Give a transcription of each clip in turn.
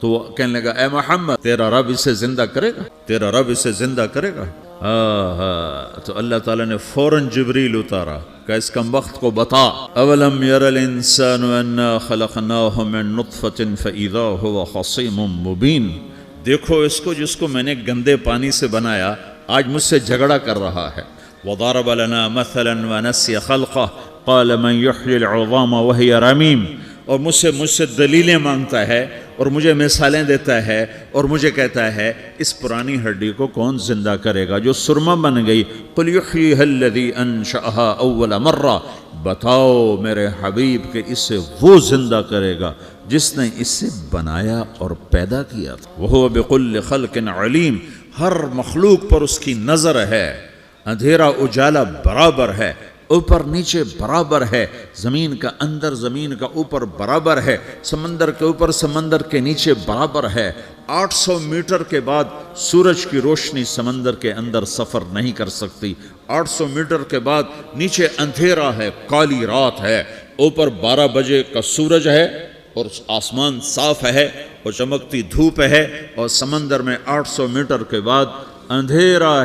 تو وہ کہنے لگا اے محمد تیرا رب اسے زندہ کرے گا، تیرا رب اسے زندہ کرے گا؟ تو اللہ تعالیٰ نے فوراً جبریل اتارا کہ اس کم وقت کو بتا، اولم یر الانسان انا خلقناہ من نطفۃ فاذا هو خصیم مبین، دیکھو اس کو جس کو میں نے گندے پانی سے بنایا آج مجھ سے جھگڑا کر رہا ہے۔ وضرب لنا مثلا ونسی خلقہ قال من یحیی العظام وہی رمیم، اور مجھ سے دلیلیں مانگتا ہے اور مجھے مثالیں دیتا ہے اور مجھے کہتا ہے اس پرانی ہڈی کو کون زندہ کرے گا جو سرما بن گئی؟ قل یحییھا الذی انشأھا اول مرہ، بتاؤ میرے حبیب کہ اسے وہ زندہ کرے گا جس نے اسے بنایا اور پیدا کیا تھا۔ وہو بکل خلق علیم، ہر مخلوق پر اس کی نظر ہے، اندھیرا اجالا برابر ہے، اوپر نیچے برابر ہے، زمین کا اندر زمین کا اوپر برابر ہے، سمندر کے اوپر سمندر کے نیچے برابر ہے۔ 800 میٹر کے بعد سورج کی روشنی سمندر کے اندر سفر نہیں کر سکتی، 800 میٹر کے بعد نیچے اندھیرا ہے، کالی رات ہے، اوپر 12 بجے کا سورج ہے اور آسمان صاف ہے اور چمکتی دھوپ ہے، اور سمندر میں 800 میٹر کے بعد اندھیرا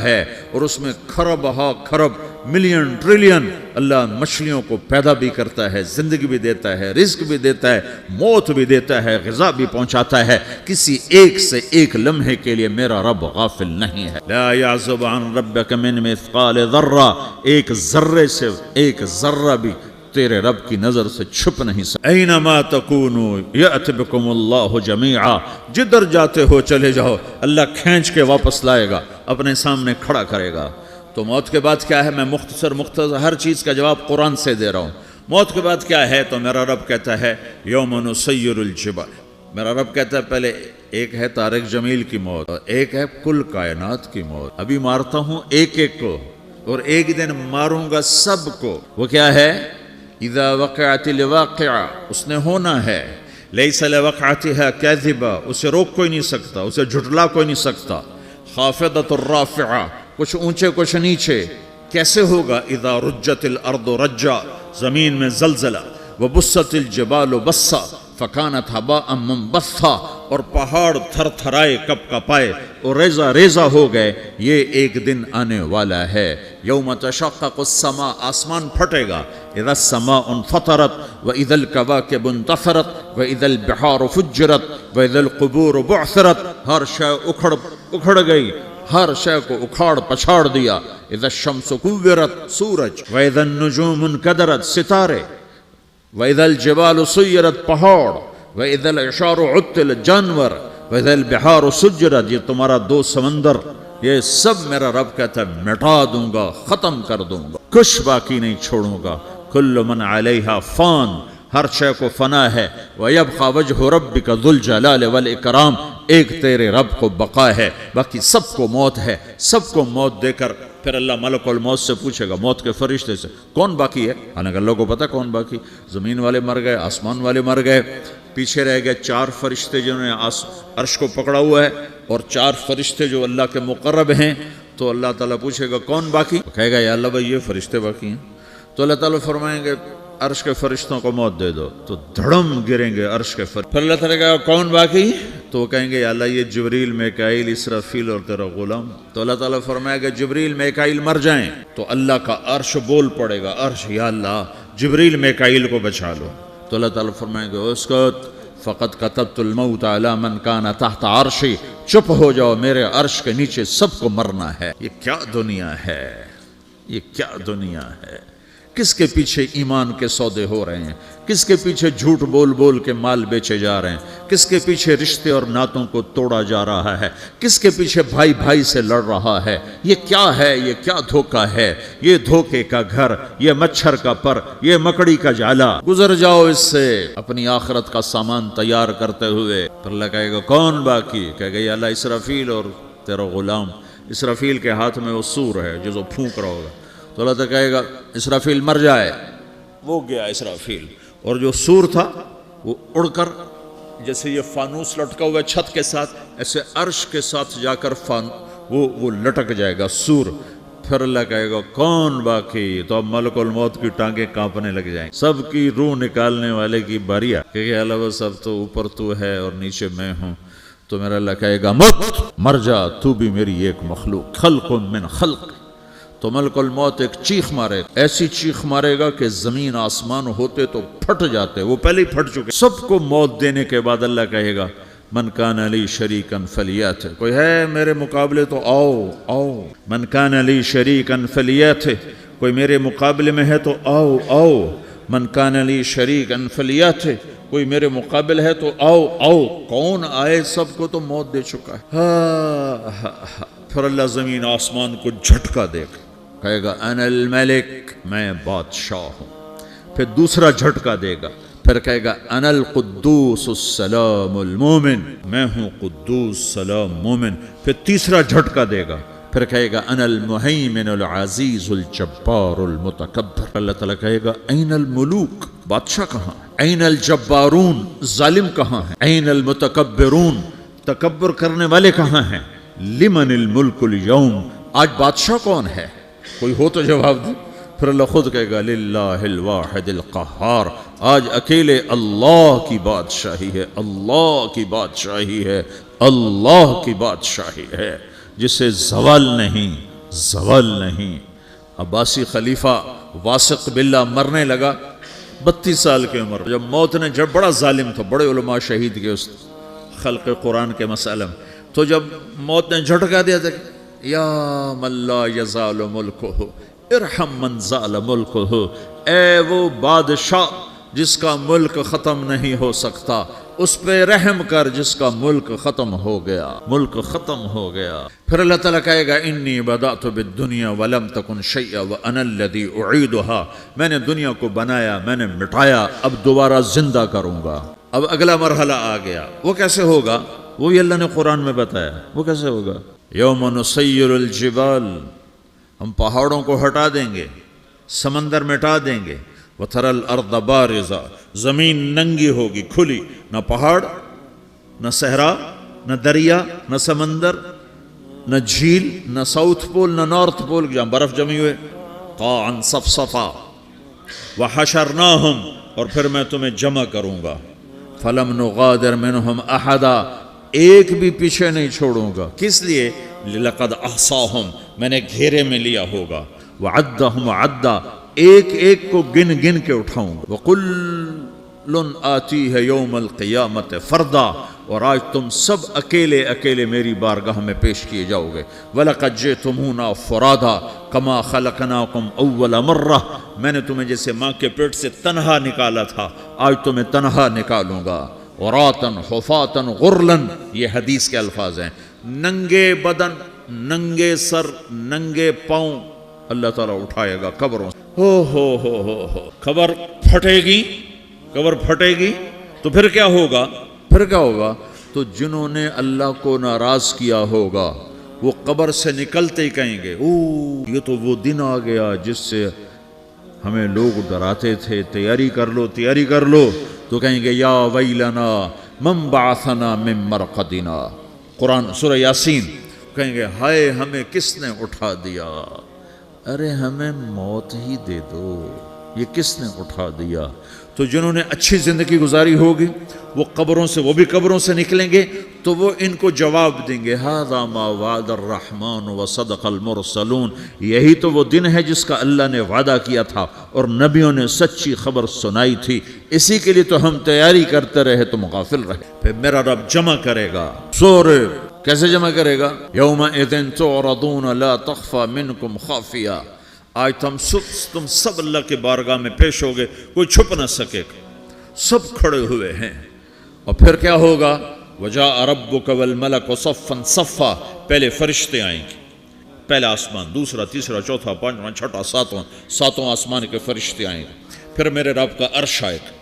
ہے اور اس میں کھرب ہا کھرب ملین ٹریلین اللہ مچھلیوں کو پیدا بھی کرتا ہے، زندگی بھی دیتا ہے، رزق بھی دیتا ہے، موت بھی دیتا ہے، غذا بھی پہنچاتا ہے۔ کسی ایک سے ایک لمحے کے لیے میرا رب غافل نہیں ہے۔ لا یعزب عن ربک من مثقال ذرہ، ایک ذرے سے ایک ذرہ بھی تیرے رب کی نظر سے چھپ نہیں سکتا۔ اینما تکونوا یأت بکم اللہ جمیعا، جدھر جاتے ہو چلے جاؤ اللہ کھینچ کے واپس لائے گا، اپنے سامنے کھڑا کرے گا۔ تو موت کے بعد کیا ہے؟ میں مختصر ہر چیز کا جواب قرآن سے دے رہا ہوں۔ موت کے بعد کیا ہے؟ تو میرا رب کہتا ہے یوم نسیر الجبال، میرا رب کہتا ہے پہلے ایک ہے طارق جمیل کی موت اور ایک ہے کل کائنات کی موت، ابھی مارتا ہوں ایک ایک کو اور ایک دن ماروں گا سب کو۔ وہ کیا ہے؟ اذا وقعت الواقعہ، اس نے ہونا ہے، لیس لوقعتها کاذبہ، اسے روک کوئی نہیں سکتا، اسے جھٹلا کوئی نہیں سکتا۔ خافضۃ الرافعہ، کچھ اونچے کچھ نیچے، کیسے ہوگا؟ اذا رجت الارض رجا، زمین میں زلزلہ، وبست الجبال بسا فکانت ہباء منبثا، اور پہاڑ تھر تھرائے کپ کپائے اور ریزہ ریزہ ہو گئے۔ یہ ایک دن آنے والا ہے، یوم تشقق السماء، آسمان پھٹے گا، اذا السماء انفطرت واذا الكواكب انتثرت واذا البحار فجرت واذا القبور بعثرت، ہر شے اکھڑ گئی، ہر شے کو اکھاڑ پچھاڑ دیا۔ اذا الشمس کورت، سورج، واذا النجوم انکدرت، ستارے، وَإِذَا الْجِبَالُ سُيِّرَتْ پہاڑ، وَإِذَا الْعِشَارُ عُطِّلَتْ جانور، وَإِذَا الْبِحَارُ سُجِّرَتْ، یہ تمہارا دو سمندر، یہ سب میرا رب کہتا ہے مٹا دوں گا، ختم کر دوں گا، کچھ باقی نہیں چھوڑوں گا۔ كُلُّ مَنْ عَلَيْهَا فان، ہر شے کو فنا ہے، وَيَبْقَى وَجْهُ رَبِّكَ ذُو الْجَلَالِ وَالْإِكْرَامِ، ایک تیرے رب کو بقا ہے، باقی سب کو موت ہے۔ سب کو موت دے کر پھر اللہ ملک الموت سے پوچھے گا، موت کے فرشتے سے، کون باقی ہے؟ حالانکہ اللہ کو پتا کون باقی، زمین والے مر گئے، آسمان والے مر گئے، پیچھے رہ گئے 4 فرشتے جنہوں نے عرش کو پکڑا ہوا ہے اور 4 فرشتے جو اللہ کے مقرب ہیں۔ تو اللہ تعالیٰ پوچھے گا کون باقی؟ کہے گا یا اللہ بھائی یہ فرشتے باقی ہیں۔ تو اللہ تعالیٰ فرمائیں گے عرش کے فرشتوں کو موت دے دو، تو دھڑم گریں گے عرش کے فرشتے۔ پھر اللہ تعالیٰ کہے گا کون باقی؟ تو وہ کہیں گے یا اللہ یہ جبریل، میکائیل، اسرافیل اور تیرا غلام۔ تو اللہ تعالیٰ فرمائے گا جبریل میکائیل مر جائیں، تو اللہ کا عرش بول پڑے گا، عرش یا اللہ جبریل میکائیل کو بچا لو۔ تو اللہ تعالیٰ فرمائے گا اسکت فقد کتبت الموت علی من کان تحت عرشی، چپ ہو جاؤ، میرے عرش کے نیچے سب کو مرنا ہے۔ یہ کیا دنیا ہے، یہ کیا دنیا ہے؟ کس کے پیچھے ایمان کے سودے ہو رہے ہیں؟ کس کے پیچھے جھوٹ بول بول کے مال بیچے جا رہے ہیں؟ کس کے پیچھے رشتے اور ناتوں کو توڑا جا رہا ہے؟ کس کے پیچھے بھائی بھائی سے لڑ رہا ہے؟ یہ کیا ہے؟ یہ کیا دھوکہ ہے؟ یہ دھوکے کا گھر، یہ مچھر کا پر، یہ مکڑی کا جالا۔ گزر جاؤ اس سے اپنی آخرت کا سامان تیار کرتے ہوئے۔ پھر اللہ کہے گا کون باقی؟ کہے گا یا اللہ اسرافیل اور تیرا غلام۔ اسرافیل کے ہاتھ میں وہ سور ہے جو پھونک رہا ہوگا۔ تو اللہ تعالیٰ کہے گا اسرافیل مر جائے، وہ گیا اسرافیل، اور جو سور تھا وہ اڑ کر جیسے یہ فانوس لٹکا ہوا ہے چھت کے ساتھ، ایسے عرش کے ساتھ جا کر وہ لٹک جائے گا سور۔ پھر اللہ کہے گا کون باقی؟ تو اب ملک الموت کی ٹانگیں کانپنے لگ جائیں، سب کی روح نکالنے والے کی باری آ کہ اللہ وہ سب تو اوپر تو ہے اور نیچے میں ہوں. تو میرا اللہ کہے گا مر جا، تو بھی میری ایک مخلوق، خلق من خلق. تو ملک الموت ایک چیخ مارے، ایسی چیخ مارے گا کہ زمین آسمان ہوتے تو پھٹ جاتے، وہ پہلے ہی پھٹ چکے. سب کو موت دینے کے بعد اللہ کہے گا من کان لی شریکن فلیات، کوئی ہے میرے مقابلے تو آؤ آؤ. من کان لی شریکن فلیات، کوئی میرے مقابلے میں ہے تو آؤ آؤ. من کان لی شریکن فلیات، کوئی میرے مقابل ہے تو آؤ آؤ. کون آئے؟ سب کو تو موت دے چکا ہے. پھر اللہ زمین آسمان کو جھٹکا دے گا، کہے گا انا الملک، میں بادشاہ ہوں. پھر دوسرا جھٹکا دے گا، پھر کہے گا انا القدوس السلام المومن، میں ہوں قدوس سلام مومن. پھر تیسرا جھٹکا دے گا، پھر کہے گا انا المہیمن العزیز الجبار المتکبر. اللہ تعالیٰ کہے گا این الملوک، بادشاہ کہاں؟ این الجبارون، ظالم کہاں ہیں؟ این المتکبرون، تکبر کرنے والے کہاں ہیں؟ لمن الملک اليوم، آج بادشاہ کون ہے؟ کوئی ہو تو جواب دے. پھر اللہ خود کہے گا للہ الواحد القہار، آج اکیلے اللہ کی بادشاہی ہے، اللہ کی بادشاہی ہے، اللہ کی بادشاہی ہے جسے زوال نہیں، زوال نہیں. عباسی خلیفہ واثق باللہ مرنے لگا، 32 سال کی عمر. جب موت نے، جب بڑا ظالم تھا، بڑے علماء شہید کے اس خلق قرآن کے مسئلہ میں، تو جب موت نے جھٹکا دیا تھا یا من لا یزال ملکہ ارحم من زال ملکہ، اے وہ بادشاہ جس کا ملک ختم نہیں ہو سکتا، اس پہ رحم کر جس کا ملک ختم ہو گیا، ملک ختم ہو گیا. پھر اللہ تعالیٰ کہے گا انی بدأت بالدنیا ولم تکن شیئا وانا الذی اعیدہا، میں نے دنیا کو بنایا، میں نے مٹایا، اب دوبارہ زندہ کروں گا. اب اگلا مرحلہ آ گیا. وہ کیسے ہوگا؟ وہ بھی اللہ نے قرآن میں بتایا. وہ کیسے ہوگا؟ یوم نسیر الجبال، ہم پہاڑوں کو ہٹا دیں گے، سمندر مٹا دیں گے. وتری الارض بارزہ، زمین ننگی ہوگی، کھلی، نہ پہاڑ، نہ صحرا، نہ دریا، نہ سمندر، نہ جھیل، نہ ساؤتھ پول، نہ نارتھ پول جہاں برف جمی ہوئے. قاعا صفصفا وحشرناہم، اور پھر میں تمہیں جمع کروں گا. فلم نغادر منہم احدا، ایک بھی پیچھے نہیں چھوڑوں گا. کس لیے؟ لقد احصاہم، میں نے گھیرے میں لیا ہوگا. وعدہم عدا، ایک ایک کو گن گن کے اٹھاؤں گا. وکل آتیہ یوم القیامت فردا، اور آج تم سب اکیلے اکیلے میری بارگاہ میں پیش کیے جاؤ گے. وَلَقَدْ جِئْتُمُونَا فُرَادًا كَمَا خَلَقْنَاكُمْ أَوَّلَ مَرَّةٍ، میں نے تمہیں جیسے ماں کے پیٹ سے تنہا نکالا تھا، آج تمہیں تنہا نکالوں گا. عُرَاةً حُفَاةً غُرْلًا، یہ حدیث کے الفاظ ہیں. ننگے بدن، ننگے سر، ننگے پاؤں اللہ تعالیٰ اٹھائے گا قبروں سے. ہو قبر پھٹے گی، قبر پھٹے گی تو پھر کیا ہوگا؟ پھر کیا ہوگا؟ تو جنہوں نے اللہ کو ناراض کیا ہوگا وہ قبر سے نکلتے ہی کہیں گے یہ تو وہ دن آ گیا جس سے ہمیں لوگ ڈراتے تھے، تیاری کر لو تیاری کر لو. تو کہیں گے یا ویلنا من بعثنا من مرقدنا، قرآن سورہ یاسین. کہیں گے ہائے ہمیں کس نے اٹھا دیا، ارے ہمیں موت ہی دے دو، یہ کس نے اٹھا دیا. تو جنہوں نے اچھی زندگی گزاری ہوگی وہ قبروں سے، وہ بھی قبروں سے نکلیں گے تو وہ ان کو جواب دیں گے ھذا ما وعد الرحمن وصدق المرسلون، یہی تو وہ دن ہے جس کا اللہ نے وعدہ کیا تھا اور نبیوں نے سچی خبر سنائی تھی، اسی کے لیے تو ہم تیاری کرتے رہے تم غافل رہے. پھر میرا رب جمع کرے گا. سورہ کیسے جمع کرے گا؟ یومئذ تعرضون لا تخفى منکم خافیہ، آج تم سب اللہ کے بارگاہ میں پیش ہوگے، کوئی چھپ نہ سکے گا، سب کھڑے ہوئے ہیں. اور پھر کیا ہوگا؟ وجاء ربک والملک صفا صفا، پہلے فرشتے آئیں گے، پہلا آسمان، دوسرا، تیسرا، چوتھا، پانچواں، چھٹا، ساتواں آسمان کے فرشتے آئیں گے. پھر میرے رب کا عرش آئے گا.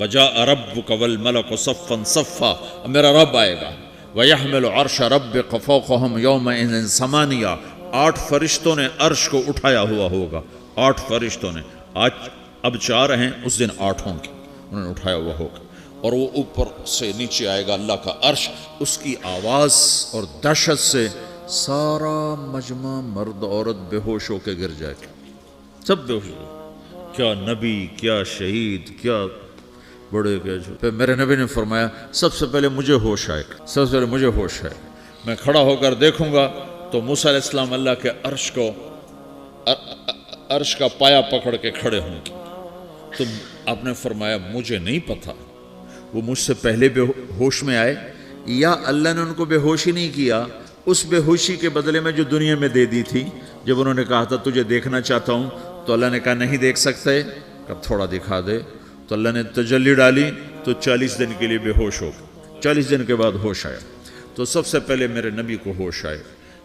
وجاء ربک والملک صفا صفا، میرا رب آئے گا. وَيَحْمِلُ عَرْشَ رَبِّكَ فَوْقَهُمْ يَوْمَئِذٍ ثَمَانِيَةٌ، 8 فرشتوں نے عرش کو اٹھایا ہوا ہوگا. 8 فرشتوں نے، آج اب 4 ہیں، اس دن 8 ہوں گے، انہوں نے اٹھایا ہوا ہوگا. اور وہ اوپر سے نیچے آئے گا اللہ کا عرش، اس کی آواز اور دہشت سے سارا مجمع مرد عورت بے ہوش ہو کے گر جائے گا، سب بے ہوش ہو، کیا نبی، کیا شہید، کیا بڑے کیا جو۔ پھر میرے نبی نے فرمایا سب سے پہلے مجھے ہوش آئے گا، سب سے پہلے مجھے ہوش آئے گا، میں کھڑا ہو کر دیکھوں گا تو موسیٰ علیہ السلام اللہ کے عرش کا پایا پکڑ کے کھڑے ہوں گے۔ تو آپ نے فرمایا مجھے نہیں پتا وہ مجھ سے پہلے بے ہوش میں آئے یا اللہ نے ان کو بے ہوشی نہیں کیا، اس بے ہوشی کے بدلے میں جو دنیا میں دے دی تھی، جب انہوں نے کہا تھا تجھے دیکھنا چاہتا ہوں تو اللہ نے کہا نہیں دیکھ سکتے، کب تھوڑا دکھا دے، تو اللہ نے تجلی ڈالی تو 40 دن کے لیے بے ہوش ہو گئے، 40 دن کے بعد ہوش آیا۔ تو سب سے پہلے میرے نبی کو ہوش آئے،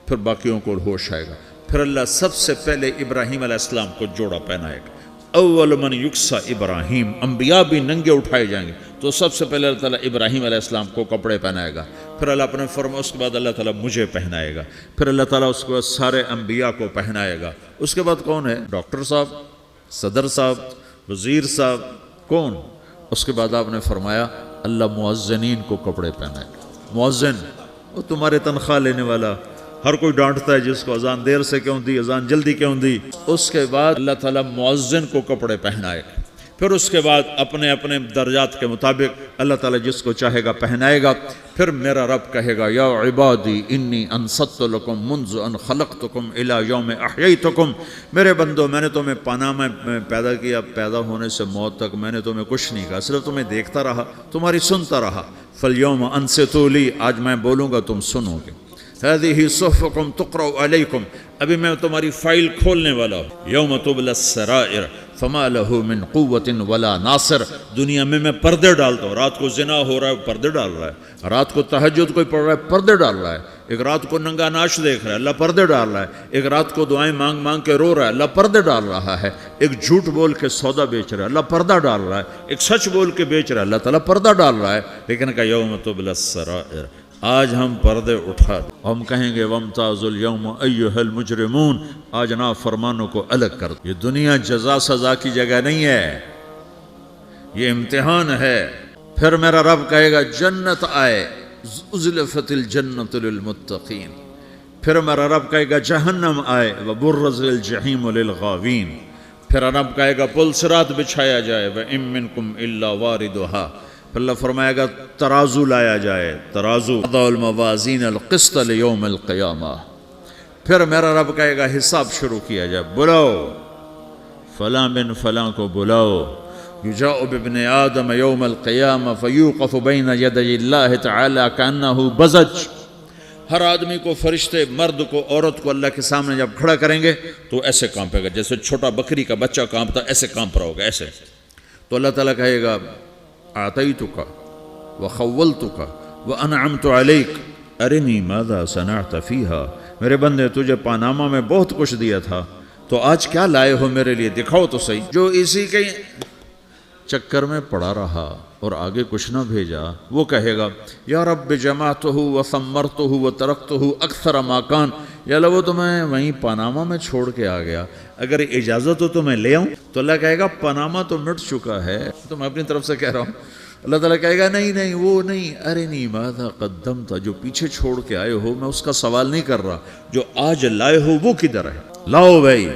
پھر باقیوں کو ہوش آئے گا، پھر اللہ سب سے پہلے ابراہیم علیہ السلام کو جوڑا پہنائے گا۔ اول من یکسا ابراہیم، انبیاء بھی ننگے اٹھائے جائیں گے، تو سب سے پہلے اللہ تعالیٰ ابراہیم علیہ السلام کو کپڑے پہنائے گا، پھر اللہ اپنے فرما، اس کے بعد اللہ تعالیٰ مجھے پہنائے گا، پھر اللہ تعالیٰ اس کے بعد سارے انبیاء کو پہنائے گا۔ اس کے بعد کون ہے؟ ڈاکٹر صاحب، صدر صاحب، وزیر صاحب، کون؟ اس کے بعد آپ نے فرمایا اللہ مؤذنین کو کپڑے پہنائے گا۔ مؤذن وہ تمہارے تنخواہ لینے والا، ہر کوئی ڈانٹتا ہے جس کو اذان دیر سے کیوں دی، اذان جلدی کیوں دی۔ اس کے بعد اللہ تعالیٰ مؤذن کو کپڑے پہنائے گا، پھر اس کے بعد اپنے اپنے درجات کے مطابق اللہ تعالیٰ جس کو چاہے گا پہنائے گا۔ پھر میرا رب کہے گا یا عبادی انی انصت لکم منذ ان خلقتکم الی یوم احییتکم، میرے بندو میں نے تمہیں پناہ میں پیدا کیا، پیدا ہونے سے موت تک میں نے تمہیں کچھ نہیں کہا، صرف تمہیں دیکھتا رہا، تمہاری سنتا رہا۔ فالیوم انصتوا لی، آج میں بولوں گا تم سنو گے۔ هذه صحفکم تقرأ علیکم، ابھی میں تمہاری فائل کھولنے والا ہوں۔ یوم تبلی السرائر فما له من قوت ولا ناصر، دنیا میں پردے ڈالتا ہوں، رات کو زنا ہو رہا ہے پردے ڈال رہا ہے، رات کو تہجد کوئی پڑھ رہا ہے پردے ڈال رہا ہے، ایک رات کو ننگا ناچ دیکھ رہا ہے اللہ پردے ڈال رہا ہے، ایک رات کو دعائیں مانگ مانگ کے رو رہا ہے اللہ پردے ڈال رہا ہے، ایک جھوٹ بول کے سودا بیچ رہا ہے اللہ پردہ ڈال رہا ہے، ایک سچ بول کے بیچ رہا ہے اللہ تعالیٰ پردہ ڈال رہا ہے۔ لیکن کہ یوم تبلی السرائر، آج ہم پردے اٹھا دیں، ہم کہیں گے وامتازوا اليوم ایھا المجرمون، آج نافرمانوں کو الگ کر دو۔ یہ دنیا جزا سزا کی جگہ نہیں ہے، یہ امتحان ہے۔ پھر میرا رب کہے گا جنت آئے، ازلفت الجنت للمتقین، پھر میرا رب کہے گا جہنم آئے، وبرزت الجحیم للغاوین، پھر رب کہے گا پل صراط بچھایا جائے، وَإِن مِّنكُمْ إِلَّا وَارِدُهَا، پھر اللہ فرمائے گا ترازو لایا جائے، ترازو، وَضَعُ الْمَوَازِينَ الْقِسْطَ لِيَوْمِ الْقِيَامَةِ، پھر میرا رب کہے گا حساب شروع کیا جائے، بلاؤ فلاں بن فلاں کو بلاؤ، یجاء بابن آدم یوم القیامہ فیوقف بین یدی اللہ تعالی کأنہ بزج، ہر آدمی کو، فرشتے، مرد کو، عورت کو اللہ کے سامنے جب کھڑا کریں گے تو ایسے کانپے گا جیسے چھوٹا بکری کا بچہ کانپتا، ایسے کانپ رہا ہوگا ایسے۔ تو اللہ تعالیٰ کہے گا اعطیتک وخولتک وانعمت علیک ارنی ماذا صنعت فیہا، میرے بندے تجھے پاناما میں بہت کچھ دیا تھا تو آج کیا لائے ہو میرے لیے، دکھاؤ تو صحیح۔ جو اسی کے چکر میں پڑا رہا اور آگے کچھ نہ بھیجا، وہ کہے گا یا رب جمعتہ وثمرتہ وترکتہ اکثر ما کان، یا اللہ وہ تو میں وہیں پاناما میں چھوڑ کے آ گیا، اگر اجازت ہو تو میں لے آؤں؟ تو اللہ کہے گا پاناما تو مٹ چکا ہے، تو میں اپنی طرف سے کہہ رہا ہوں۔ اللہ تعالیٰ کہے گا نہیں نہیں وہ نہیں، ارنی ماذا قدمت، جو پیچھے چھوڑ کے آئے ہو میں اس کا سوال نہیں کر رہا، جو آج لائے ہو وہ کدھر ہے، لاؤ بھائی،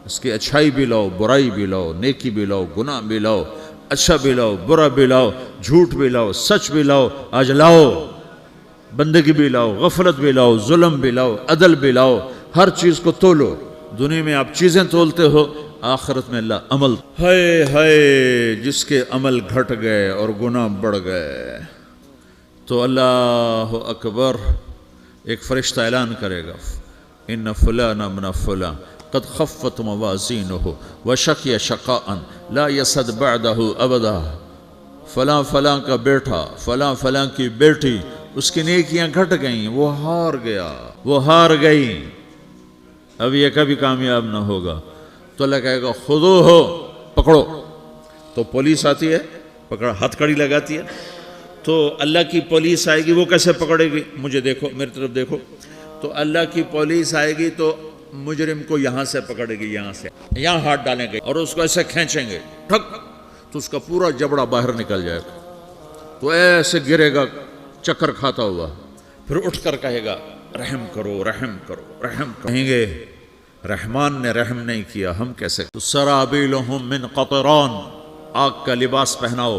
اس کی اچھائی بھی لاؤ، برائی بھی لاؤ، نیکی بھی لاؤ، گناہ بھی لاؤ، اچھا بھی لاؤ، برا بھی لاؤ، جھوٹ بھی لاؤ، سچ بھی لاؤ، آج لاؤ، بندگی بھی لاؤ، غفلت بھی لاؤ، ظلم بھی لاؤ، عدل بھی لاؤ، ہر چیز کو تولو۔ دنیا میں آپ چیزیں تولتے ہو، آخرت میں اللہ عمل، ہائے ہائے جس کے عمل گھٹ گئے اور گناہ بڑھ گئے تو اللہ اکبر، ایک فرشتہ اعلان کرے گا ان فلان ابن فلان قد خفت موازینہ وشقی شقاء لا یسد بعدہ ابدا، فلاں فلاں کا بیٹا، فلاں فلاں کی بیٹی، اس کی نیکیاں گھٹ گئیں، وہ ہار گیا، وہ ہار گئی، اب یہ کبھی کامیاب نہ ہوگا۔ تو اللہ کہے گا خودو ہو، پکڑو، تو پولیس آتی ہے، پکڑ ہتھ کڑی لگاتی ہے، تو اللہ کی پولیس آئے گی، وہ کیسے پکڑے گی؟ مجھے دیکھو، میری طرف دیکھو، تو اللہ کی پولیس آئے گی تو مجرم کو یہاں سے پکڑے گی، یہاں سے، یہاں ہاتھ ڈالیں گے اور اس کو ایسے کھینچیں گے، ٹھک، تو اس کا پورا جبڑا باہر نکل جائے گا، تو ایسے گرے گا چکر کھاتا ہوا، پھر اٹھ کر کہے گا رحم کرو رحم کرو رحم کرو. کہیں گے رحمان نے رحم نہیں کیا ہم کیسے. سرابیلہم من قطران، آگ کا لباس پہناؤ.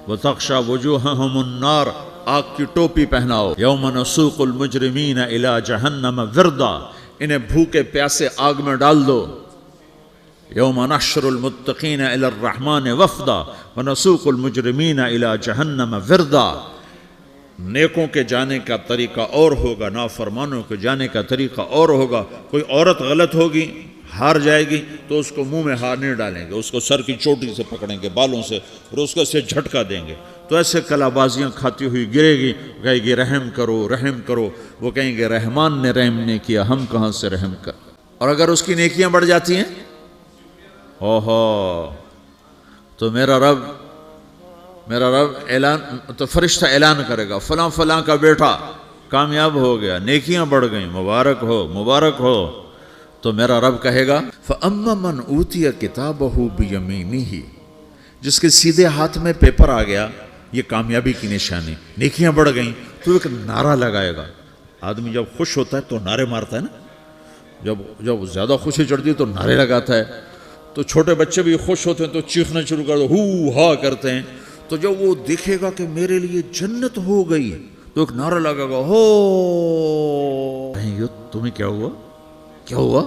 وتغشا وجوہہم النار، آگ کی ٹوپی پہناؤ. یوم نسوق المجرمین الی جہنم وردا، انہیں بھوکے پیاسے آگ میں ڈال دو. یوم نحشر المتقین الی الرحمن وفدا ونسوق المجرمین الی جہنم وردا. نیکوں کے جانے کا طریقہ اور ہوگا، نافرمانوں کے جانے کا طریقہ اور ہوگا. کوئی عورت غلط ہوگی، ہار جائے گی تو اس کو منہ میں ہار نہیں ڈالیں گے، اس کو سر کی چوٹی سے پکڑیں گے، بالوں سے، اور اس کو سے جھٹکا دیں گے. تو ایسے کلا بازیاں کھاتی ہوئی گرے گی، کہے گی رحم کرو رحم کرو. وہ کہیں گے رحمان نے رحم نہیں کیا ہم کہاں سے رحم کر. اور اگر اس کی نیکیاں بڑھ جاتی ہیں، اوہو، تو میرا رب اعلان، تو فرشتہ اعلان کرے گا فلاں فلاں کا بیٹا کامیاب ہو گیا، نیکیاں بڑھ گئیں، مبارک ہو مبارک ہو. تو میرا رب کہے گا فَأَمَّا مَنْ أُوتِيَ كِتَابَهُ بِيَمِينِهِ، جس کے سیدھے ہاتھ میں پیپر آ گیا، یہ کامیابی کی نشانی، نیکیاں بڑھ گئیں. تو ایک نعرہ لگائے گا. آدمی جب خوش ہوتا ہے تو نعرے مارتا ہے نا، جب زیادہ خوشی چڑھتی ہے تو نعرے لگاتا ہے. تو چھوٹے بچے بھی خوش ہوتے ہیں تو چیخنا شروع کر دو، ہو ہا کرتے ہیں. تو جب وہ دیکھے گا کہ میرے لیے جنت ہو گئی تو ایک نعرہ لگے گا، ہو. تمہیں کیا ہوا کیا ہوا؟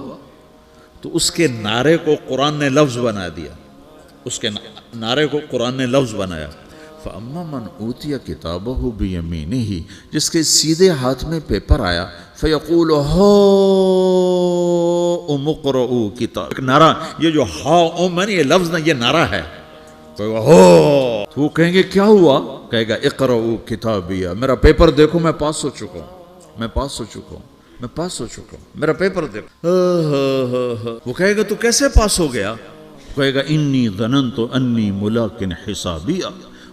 تو اس کے نعرے کو قرآن نے لفظ بنا دیا، اس کے نعرے کو قرآن نے لفظ بنایا. فَأَمَّا مَنْ أُوتِيَ كِتَابَهُ بِيَمِينِهِ، جس کے سیدھے ہاتھ میں پیپر آیا، فَيَقُولُ هَاؤْمُ اقْرَءُوا کتاب. ایک نعرہ، یہ جو ہاؤم ہے نا، یہ لفظ نہ، یہ نعرہ ہے. تو وہ کہیں گے کیا ہوا؟ کہے گا اقرؤوا کتابیہ، میرا پیپر دیکھو، میں پاس ہو چکا ہوں، میں پاس ہو چکا ہوں، میں پاس ہو چکا ہوں، میرا پیپر دیکھو. وہ کہے گا تو کیسے پاس ہو گیا؟ کہے گا انی ظننت انی ملاق حسابیہ،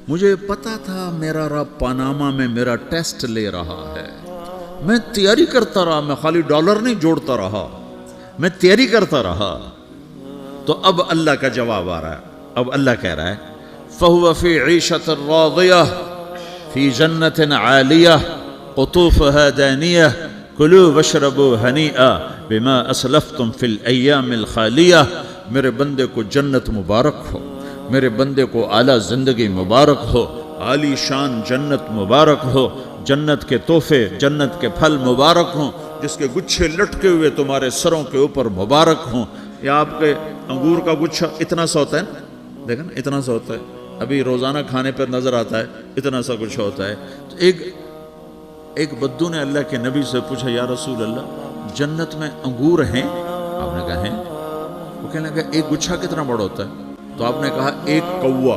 مجھے پتا تھا میرا رب پاناما میں میرا ٹیسٹ لے رہا ہے. میں تیاری کرتا رہا، میں خالی ڈالر نہیں جوڑتا رہا، میں تیاری کرتا رہا. تو اب اللہ کا جواب آ رہا ہے. اب اللہ کہہ رہا ہے فَهُوَ فِي عِيشَةٍ رَاضِيَةٍ فِي جَنَّةٍ عَالِيَةٍ قُطُوفُهَا دَانِيَةٌ كُلُوا وَاشْرَبُوا هَنِيئًا بِمَا أَسْلَفْتُمْ فِي الْأَيَّامِ الْخَالِيَةِ. میرے بندے کو جنت مبارک ہو، میرے بندے کو اعلیٰ زندگی مبارک ہو، عالی شان جنت مبارک ہو، جنت کے تحفے، جنت کے پھل مبارک ہوں، جس کے گچھے لٹکے ہوئے تمہارے سروں کے اوپر مبارک ہوں. یا آپ کے انگور کا گچھا اتنا سا ہوتا ہے نا، دیکھیں نا اتنا سا ہوتا ہے، ابھی روزانہ کھانے پر نظر آتا ہے، اتنا سا کچھ ہوتا ہے. تو ایک بدو نے اللہ کے نبی سے پوچھا یا رسول اللہ جنت میں انگور ہیں؟ آپ نے کہا ہیں. وہ کہنے لگا ایک گچھا کتنا بڑا ہوتا ہے؟ تو آپ نے کہا ایک کوا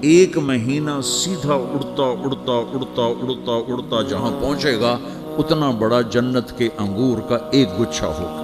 ایک مہینہ سیدھا اڑتا اڑتا اڑتا اڑتا اڑتا جہاں پہنچے گا اتنا بڑا جنت کے انگور کا ایک گچھا ہوگا.